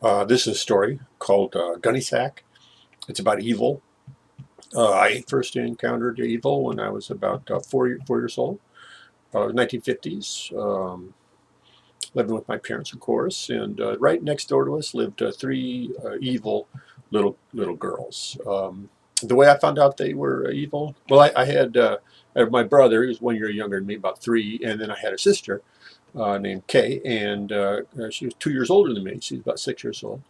This is a story called Gunny Sack. It's about evil. I first encountered evil when I was about 4 years old. 1950s. Living with my parents, of course, and right next door to us lived three evil little girls. The way I found out they were evil, well, I had my brother, he was 1 year younger than me, about three, and then I had a sister named Kay, and she was 2 years older than me. She's about 6 years old,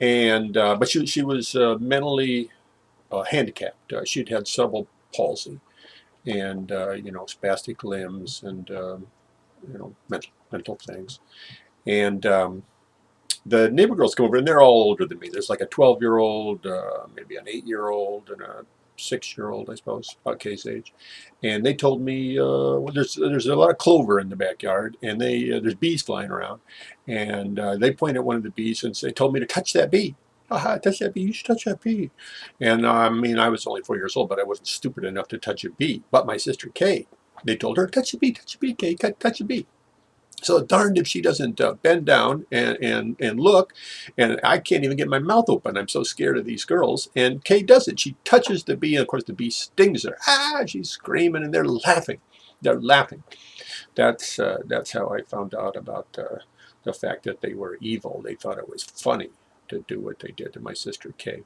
and but she was mentally handicapped. She'd had cerebral palsy and spastic limbs and mental things. And the neighbor girls come over, and they're all older than me. There's like a 12-year-old, maybe an 8-year-old, and a 6-year-old, I suppose, about Kay's age. And they told me well, there's a lot of clover in the backyard, and there's bees flying around. And they point at one of the bees and they told me to touch that bee. Aha, touch that bee. You should touch that bee. And I mean, I was only 4 years old, but I wasn't stupid enough to touch a bee. But my sister Kay, they told her, touch the bee, Kay, touch the bee. So darned if she doesn't bend down and look, and I can't even get my mouth open. I'm so scared of these girls. And Kay does it. She touches the bee, and of course the bee stings her. Ah! She's screaming, and they're laughing. They're laughing. That's how I found out about the fact that they were evil. They thought it was funny to do what they did to my sister Kay.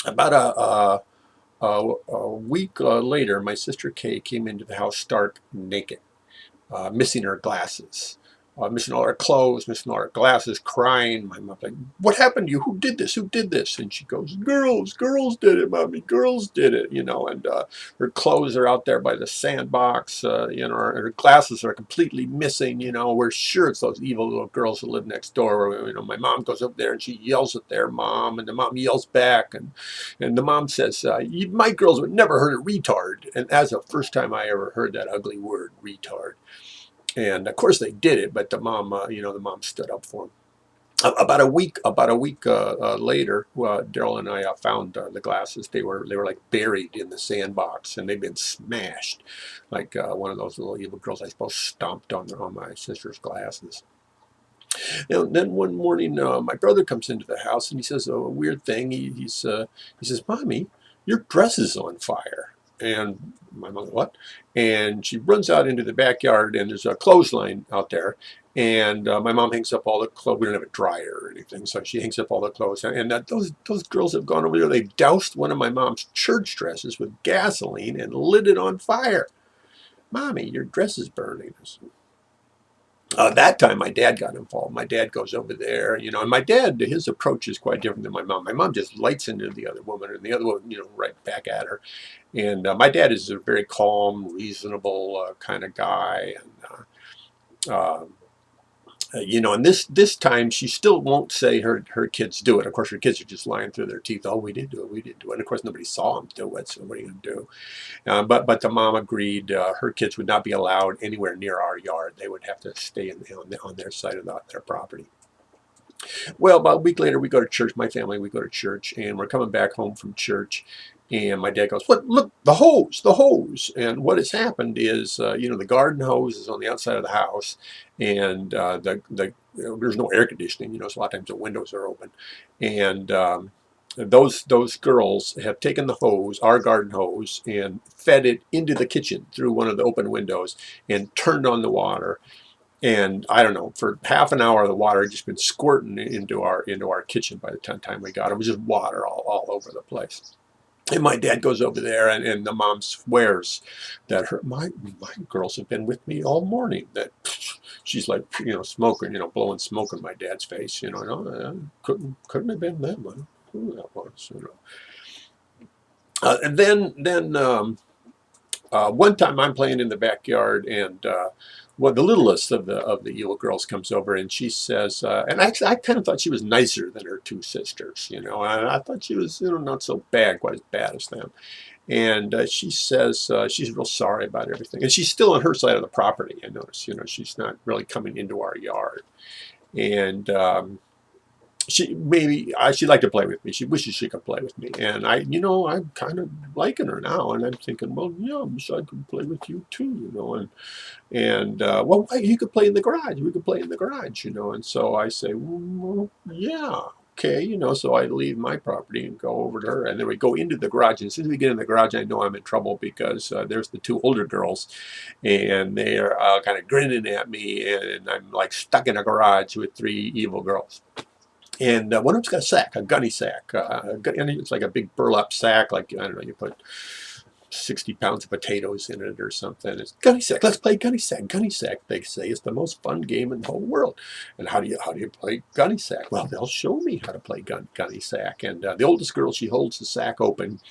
About a week later, my sister Kay came into the house stark naked. Missing her glasses, missing all her clothes, missing all her glasses, crying. My mom's like, what happened to you? Who did this? Who did this? And she goes, girls did it, Mommy, girls did it, and her clothes are out there by the sandbox, her glasses are completely missing, we're sure it's those evil little girls who live next door. My mom goes up there and she yells at their mom, and the mom yells back, and the mom says, my girls would never hurt a retard. And that's the first time I ever heard that ugly word, retard. And of course they did it, but the mom stood up for him. About a week later, Daryl and I found the glasses. They were like buried in the sandbox, and they'd been smashed, like one of those little evil girls, I suppose, stomped on my sister's glasses. Then one morning, my brother comes into the house and he says a weird thing. He says, "Mommy, your dress is on fire." And my mother, what? And she runs out into the backyard, and there's a clothesline out there. And my mom hangs up all the clothes. We don't have a dryer or anything, so she hangs up all the clothes. And those girls have gone over there. They've doused one of my mom's church dresses with gasoline and lit it on fire. "Mommy, your dress is burning." That time, my dad got involved. My dad goes over there, and my dad, his approach is quite different than my mom. My mom just lights into the other woman, and the other woman, right back at her. And my dad is a very calm, reasonable kind of guy. And and this time she still won't say her kids do it. Of course, her kids are just lying through their teeth. Oh, we did do it. We did do it. And of course, nobody saw them do it. So what are you going to do? But the mom agreed her kids would not be allowed anywhere near our yard. They would have to stay on their side of their property. Well, about a week later, we go to church. My family, we go to church, and we're coming back home from church. And my dad goes, "What? Look, the hose, the hose!" And what has happened is, the garden hose is on the outside of the house, and there's no air conditioning. So a lot of times the windows are open, and those girls have taken the hose, our garden hose, and fed it into the kitchen through one of the open windows, and turned on the water. And I don't know, for half an hour, the water had just been squirting into our kitchen by the time we got it. It was just water all over the place. And my dad goes over there, and the mom swears that my girls have been with me all morning. That she's like, smoking, blowing smoke in my dad's face. No, couldn't have been them. I don't know who that was. And then one time I'm playing in the backyard, and the littlest of the evil girls comes over, and she says, and actually I kind of thought she was nicer than her two sisters, and I thought she was not so bad, quite as bad as them. And she says she's real sorry about everything, and she's still on her side of the property. I notice, she's not really coming into our yard. And she'd like to play with me. She wishes she could play with me, and I'm kind of liking her now, and I'm thinking, well, yeah, I wish I could play with you too, well, you could play in the garage. We could play in the garage, and so I say, well, yeah. Okay, so I leave my property and go over to her, and then we go into the garage. And as soon as we get in the garage, I know I'm in trouble because there's the two older girls, and they're kind of grinning at me, and I'm like stuck in a garage with three evil girls. And one of them's got a sack, a gunny sack. And it's like a big burlap sack, like, I don't know, you put 60 pounds of potatoes in it or something. It's gunny sack. Let's play gunny sack. Gunny sack, they say, is the most fun game in the whole world. And how do you play gunny sack? Well, they'll show me how to play gunny sack. And the oldest girl, she holds the sack open,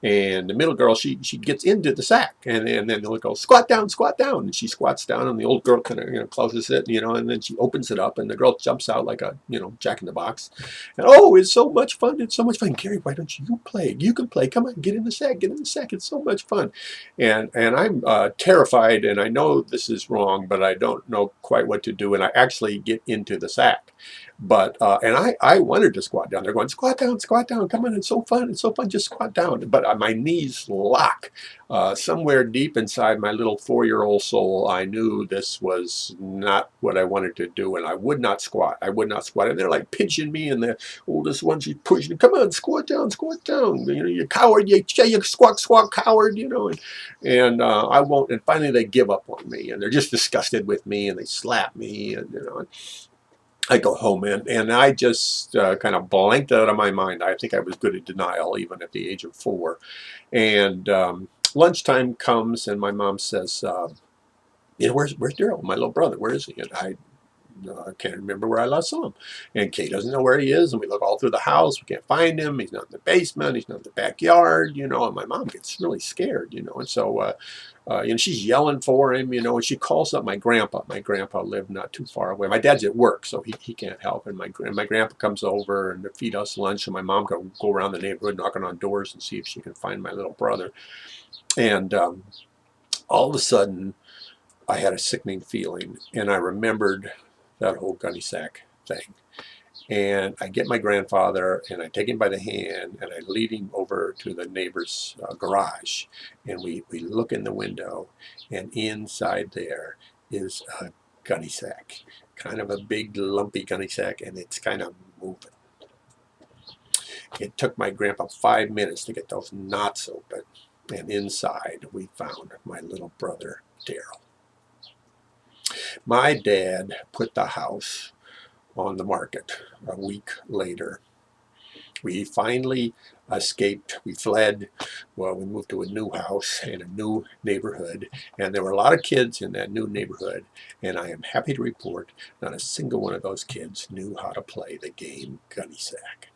and the middle girl, she gets into the sack, and then they'll go squat down, and she squats down, and the old girl kind of closes it, and then she opens it up, and the girl jumps out like a Jack in the Box, and oh, it's so much fun, Gary, why don't you play? You can play. Come on, get in the sack, it's so much fun. And I'm terrified, and I know this is wrong, but I don't know quite what to do, and I actually get into the sack. But and I wanted to squat down. They're going squat down, come on, it's so fun, just squat down. But my knees lock somewhere deep inside my little 4-year-old soul. I knew this was not what I wanted to do, and I would not squat. And they're like pinching me, and the oldest one, she's pushing, come on, squat down, you coward, you squat, coward, and I won't. And finally, they give up on me, and they're just disgusted with me, and they slap me, and I go home, and I just kind of blanked out of my mind. I think I was good at denial, even at the age of 4. And lunchtime comes, and my mom says, where's Daryl, my little brother? Where is he? And I can't remember where I last saw him. And Kay doesn't know where he is, and we look all through the house. We can't find him. He's not in the basement. He's not in the backyard, and my mom gets really scared, and so she's yelling for him, and she calls up my grandpa. My grandpa lived not too far away. My dad's at work, so he can't help. And my grandpa comes over and to feed us lunch, and my mom can go around the neighborhood knocking on doors and see if she can find my little brother. And all of a sudden, I had a sickening feeling, and I remembered that whole gunny sack thing. And I get my grandfather, and I take him by the hand, and I lead him over to the neighbor's garage. And we look in the window, and inside there is a gunny sack, kind of a big, lumpy gunny sack, and it's kind of moving. It took my grandpa 5 minutes to get those knots open, and inside we found my little brother, Daryl. My dad put the house on the market a week later. We finally escaped. We fled. Well, we moved to a new house in a new neighborhood, and there were a lot of kids in that new neighborhood, and I am happy to report not a single one of those kids knew how to play the game Gunny Sack.